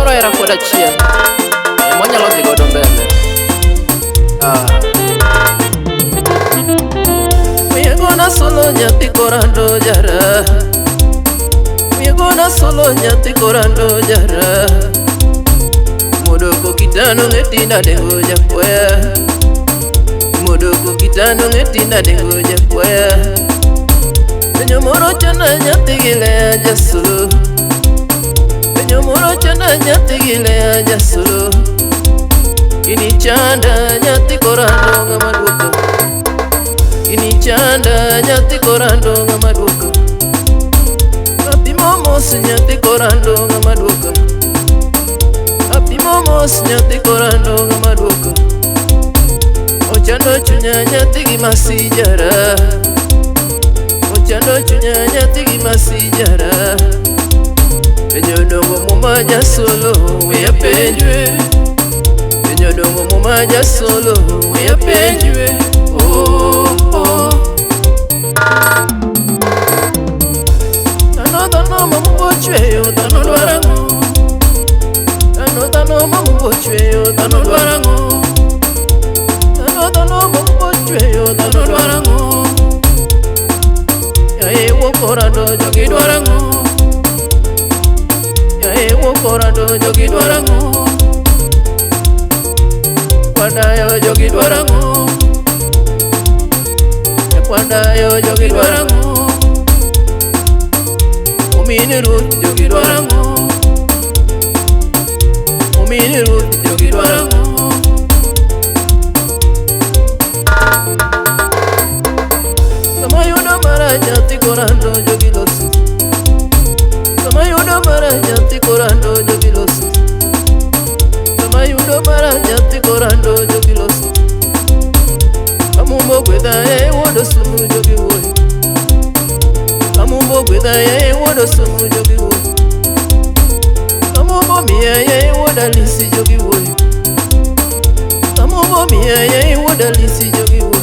Samoro era koda chien Mwanyalo dhi godo mbele Miegona solo nyathi korando jara Miegona solo nyathi korando jara Modoko kitano ngetinda dengo jakwaya Modoko kitano ngetinda dengo jakwaya Penyo moro chana nyathi gile ajasulu Penyo moro chana nyathi gile ajasulu Ini chanda nyathi korando ngama duoko Ini chanda nyathi korando ngama duoko Happy momos nyathi korando ngama duoko Happy momos nyathi korando ngama duoko Ochando chunya nyathi gimasijara Ochando chunya nyathi gimasijara Penyo dongo mumaja solo Wea penjwe Penyo dongo mumaja solo Wea penjwe Dhano mambo chweyo Dhano Dwarang'O Dhano mambo chweyo Dhano Dwarang'O Dhano mambo chweyo Dhano Dwarang'O Yae wokorando jogi Dwarang'O Yae wokorando jogi Dwarang'O Nyakwardayo jogi Dwarang'O Nyakwardayo jogi Dwarang'O Uminiru jogi Dwarang'O Uminiru jogi Dwarang'o Sama yudo mara nyathi korando jogi loso Sama yudo mara nyathi korando jogi loso Sama yudo mara nyathi korando jogi loso Amumbo gwedha wodo sumu jogi woy Amumbo gwedha wodo sumu jogi woy Amumbo miya woda lisi jogi woy Amumbo miya woda lisi jogi woy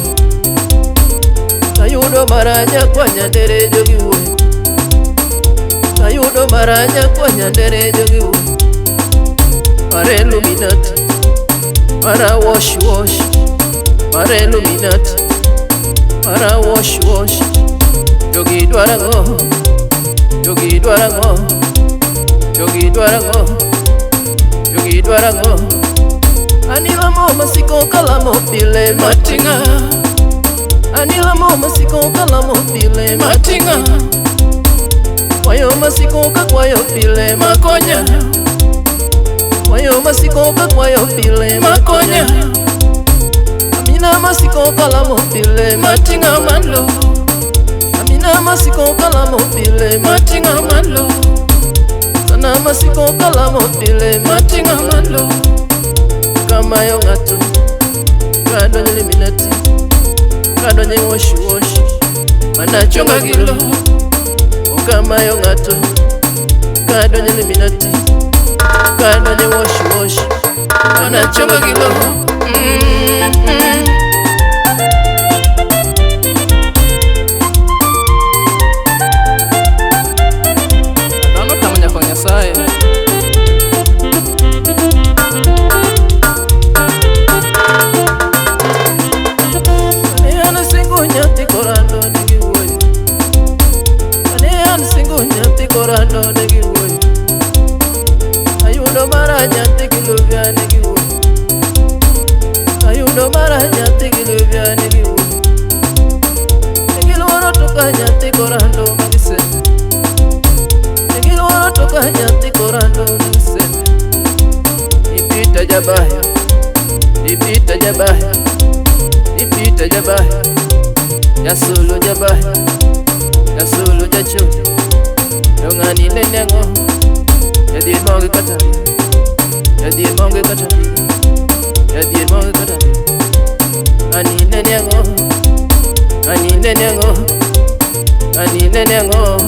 Ayudo maranya kwa nyandere jogi woy Ayudo maranya kwa nyandere jogi woy Mare Illuminati Mara wash wash Mare Illuminati Mara wash wash Jogi Dwarang'O Jogi Dwarang'O Jogi Dwarang'O Jogi Dwarang'O Anila mo masiko kalamo pile matinga Anila mo masiko kalamo pile matinga Wayo masiko kakwayo pile makonya Wayo masiko kakwayo pile makonya Amina masiko kalamo pile matinga manlo Amina masiko kalamo pile matinga manlo Sana masiko kalamo pile matinga manlo Kama yo ngatu Kado nye Illuminati Kado nye wash wash Mana chonga gilo Kama yo ngatu Kado nye Illuminati Kado nye wash wash Mana chonga gilo Dhano tamanya kwa Nyasaye Aneana singo nyathi korando nigi woy Aneana singo nyathi korando nigi woy Ayudo mara nyathi kiluvya nigi woy Ayudo mara nyathi kiluvya nigi woy Negilwaro toka nyathi korando magisete Negilwaro toka nyathi korando magisete Ipita jabaya Ipita jabaya Ipita jabaya Jasulu jabaya Jasulu jachuja Dongani nenengo Jadi monge kata Jadi monge kata Jadi monge kata Ani nenengo Ani nenengo Ani nenengo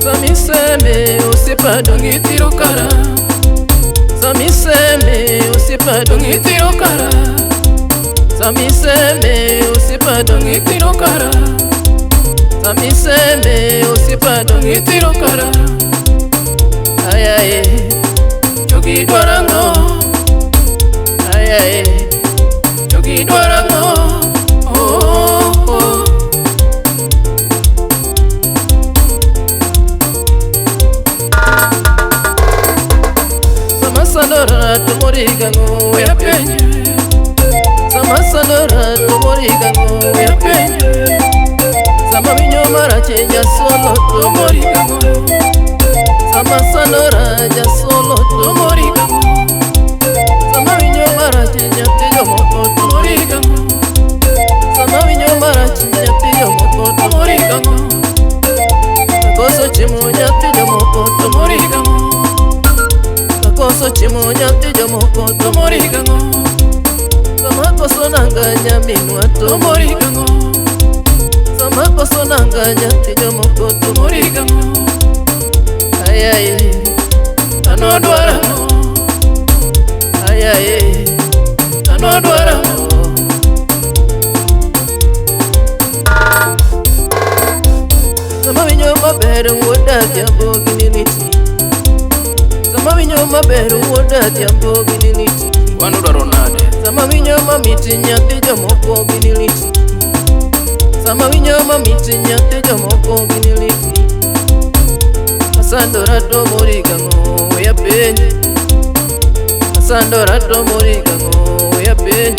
Sami seme usipa dongi tiro kara Sami seme usipa dongi tiro kara Sami seme usipa dongi tiro kara Sami seme usipa dongi tiro kara Ayaye jogi dwarang'o, ayaye, jogi dwarang'o, oh, oh. Sama sandora tumorigang'o ya penye, sama sandora tumorigang'o ya penye, sama winyo marache jasolo tumorigang'o, sama sandora jasolo tumorigang'o, sama winyo marache nyati jomoko tumorigang'o, sama winyo marache nyati jomoko tumorigang'o, koso chimo nyati jomoko tumorigang'o, koso chimo nyati jomoko tumorigang'o, sama koso nanga nyaminwa tumorigang'o, sama koso nanga nyati jomoko tumorigang'o, ayaye, dhano dwarang'o, ayaye, dhano dwarang'o. Sama winyo maber wuoda dhiambo gini niti, sama winyo maber wuoda dhiambo gini niti, wano dwaro nade? Sama winyo mamiti nyathi jomoko gini liti, sama winyo mamiti nyathi jomoko gini liti, asandora to morigang'o ya penye, asandora to morigang'o ya penye,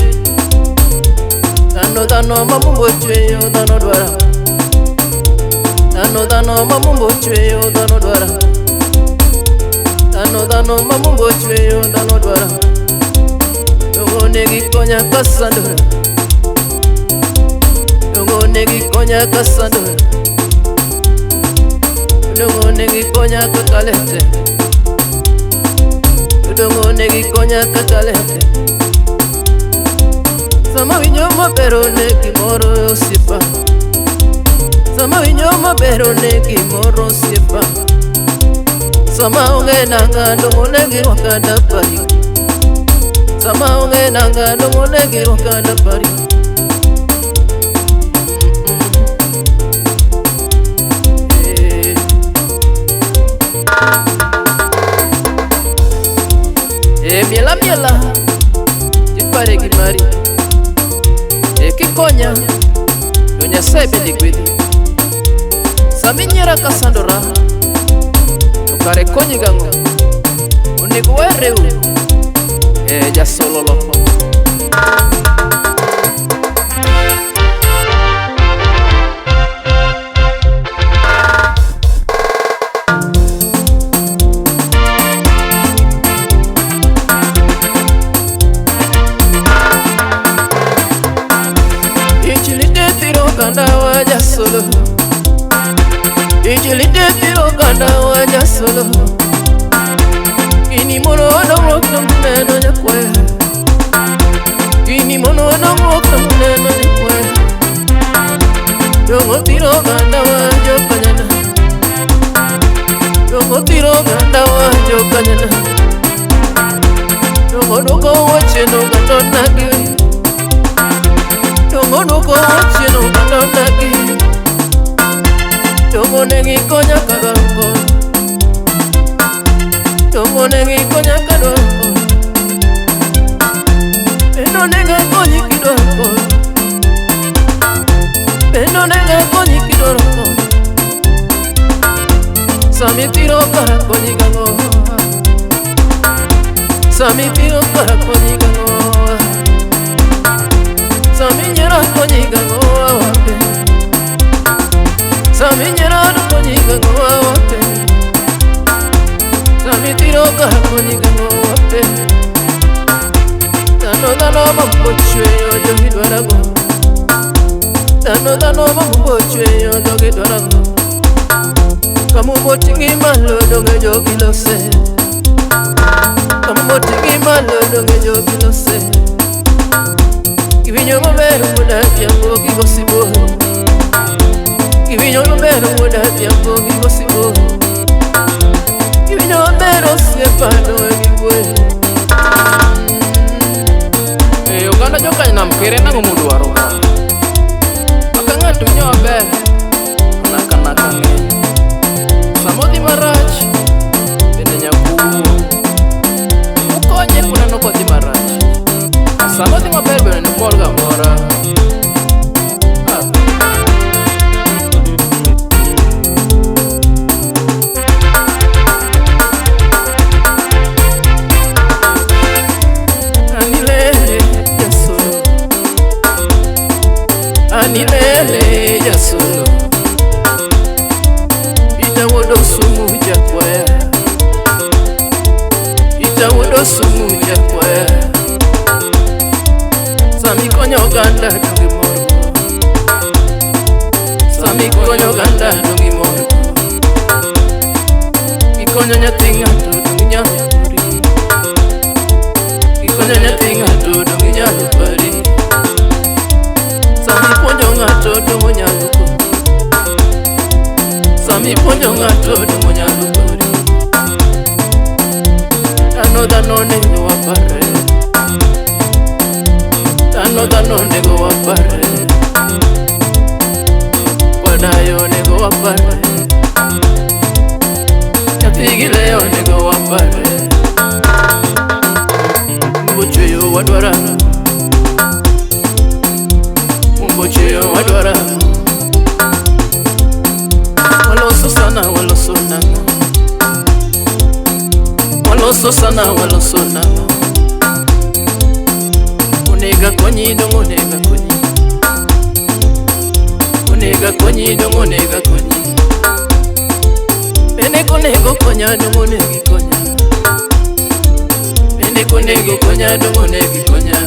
dhano mamumbo chweyo dhano dwarang'o, dhano mamumbo chweyo dhano dwarang'o, dhano mamumbo chweyo dhano dwarang'o, dongo negi konya kasandora, dongo negi konya kasandora, dongo negi konya kakalete, dongo negi konya kakalete, sama winyo mabero ne gimoro osipa, sama winyo mabero ne gimoro osipa, sama onge nanga dongo negi wakanda pari, sama onge nanga dongo negi wakanda pari. Miela miela jipare gimari, kikonya to Nyasaye bende gwedhi, sami nyiera kasandora to kare konyi gang'o, onego wereu jasolo loko. Jasolo, ijilide tiro kanda wa jasolo, kini mono wana mwokna mneno nyakwe, kini mono wana mwokna mneno nyakwe, dongo tiro kanda wa jokanyana, dongo tiro kanda wa jokanyana, dongo nuko wacheno kandonagi, dongo nuko wacheno kandonagi, dongo negi konya kadwako, dongo negi konya kadwako, pendo nega konyi kidwako, pendo nega konyi kidwako, sami tiro kara konyi gang'o, sami tiro kara konyi gang'o, sami nyera konyi gang'o awape, sami nyera konyi gang'o awape, sami tiro kara konyi gang'o awape, dhano mamumbo chweyo jogi dwarang'o, dhano mamumbo chweyo jogi dwarang'o, kamumbo ting'i malo donge jogi lose, kamumbo ting'i malo donge jogi lose, kiwinyo maber wuoda dhiambo gigo sibo, kiwinyo maber wuoda dhiambo gigo sibo, kiwinyo maber osiepa doe gigwe. Oganda jokany nam kere nang'o mudwaro ka? Maka ng'ato winyo maber, naka ng'eny, samodhi marach bende nyakuo Okwaya wudo sumu Nyakwaya Sami konyo ganda dongi moro Sami konyo ganda dongi moro Ikonyo nyathi ng'ato dongi nyalo pari Ikonyo nyathi ng'ato dongi nyalo pari Sami puonjo ng'ato dongo nyalo pari Sami puonjo ng'ato dongo nyalo pari Dhano nego wapare Dhano nego wapare Kwadayo nego wapare Nyathi leo nego wapare Mbocheyo wadwarang'o Mbocheyo wadwarang'o Waloso sana waloso nang'o Waloso sana waloso nang'o Onega konyi dongo onega konyi Onega konyi dongo onega konyi Bende konego konya dongo onegi konya Bende konego konya dongo onegi konya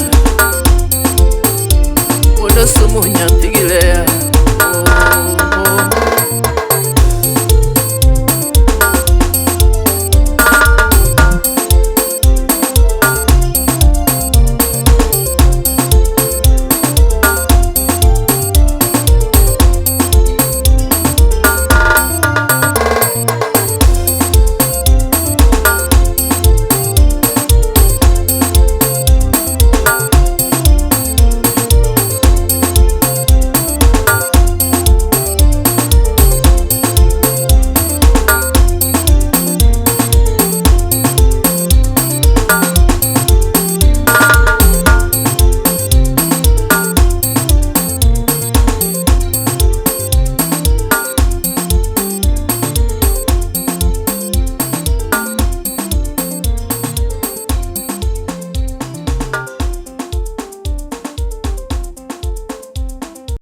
Wudo sumu nyathi gi Lea